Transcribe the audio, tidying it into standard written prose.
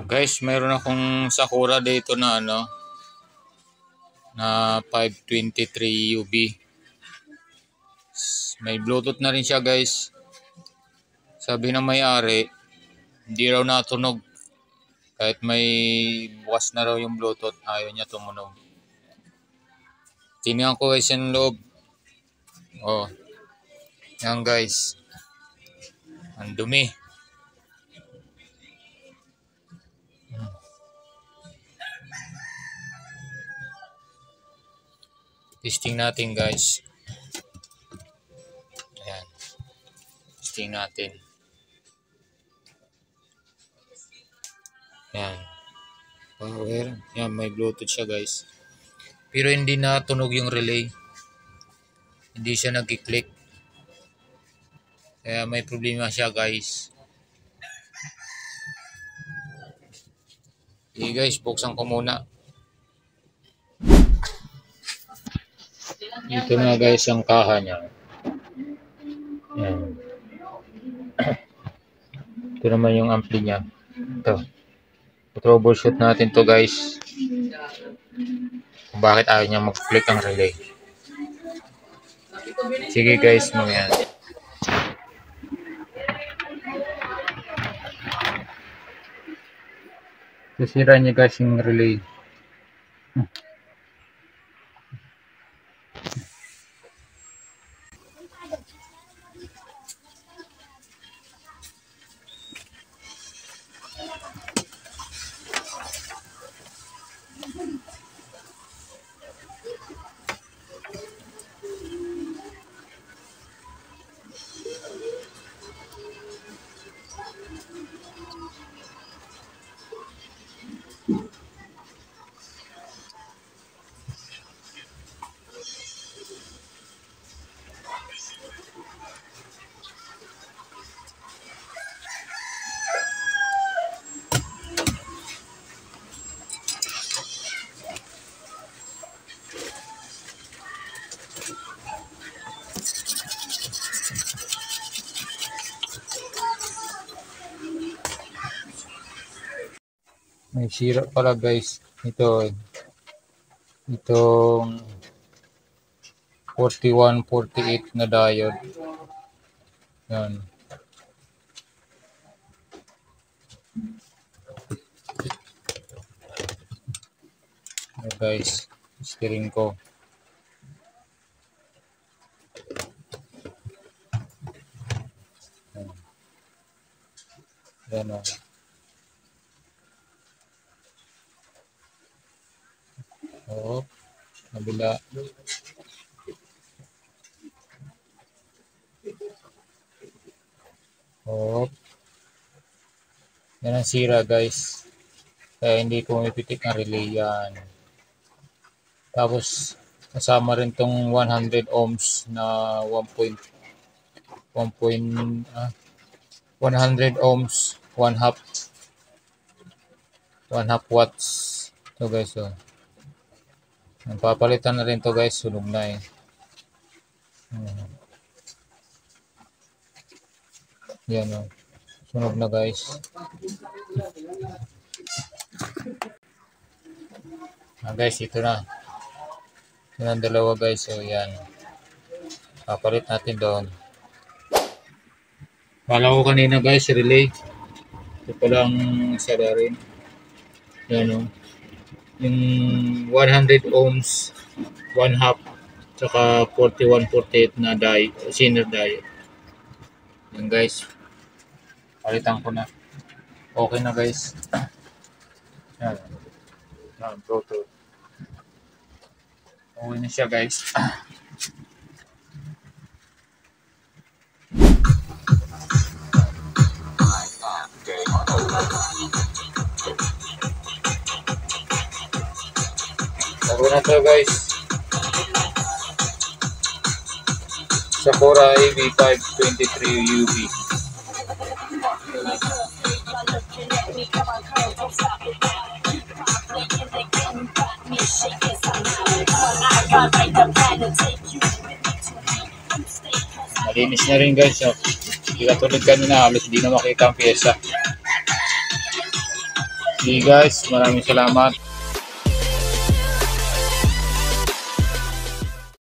Guys, mayroon akong Sakura dito na na 523 UB. May Bluetooth na rin siya, guys. Sabi ng may-ari, hindi raw natunog. Kahit may bukas na raw yung Bluetooth, ayaw niya tumunog. Tingnan ko guys yung loob. Oh. Yan guys. Ang dumi. Testing natin guys. Ayan. Testing natin. Ayan. Power. Ayan, may Bluetooth siya guys. Pero hindi natunog yung relay. Hindi siya nag-click. Kaya may problema siya guys. Okay guys, buksan ko muna. Ito na guys ang kaha niya. Ayan. Ito naman yung ampli niya. Ito. Troubleshoot natin to guys. Kung bakit ayaw niya mag-click ang relay. Sige guys, mamaya. Sisira niya guys yung relay. May sira pala guys. Itong 4148 na diode. Yan. Yan guys, steering ko. Yan o. Oh, kabila. Oh. Yan ang sira guys. Kaya hindi pumipitik ang relay yan. Tapos kasama rin tong 100 ohms na 100 ohms, 1/2 watts. So guys, oh. Papalitan na rin to guys, sunog na eh. Yan o. Sunog na guys. Guys, ito na. Ito na ang dalawa guys. So yan. Papalit natin doon. Kala ko kanina guys, relay. Ito palang sara rin. Yan o. Yung 100 ohms, 1/2, tsaka 4148 na Zener diode. Yan guys. Palitan ko na. Okay na guys. Yan. Yan, Bluetooth. Okay na siya guys. Okay na to guys. Sakura AV523 UB. Malinis na rin guys. Hindi katulad kanina, halos di na makita ang pyesa. Sige guys, maraming salamat.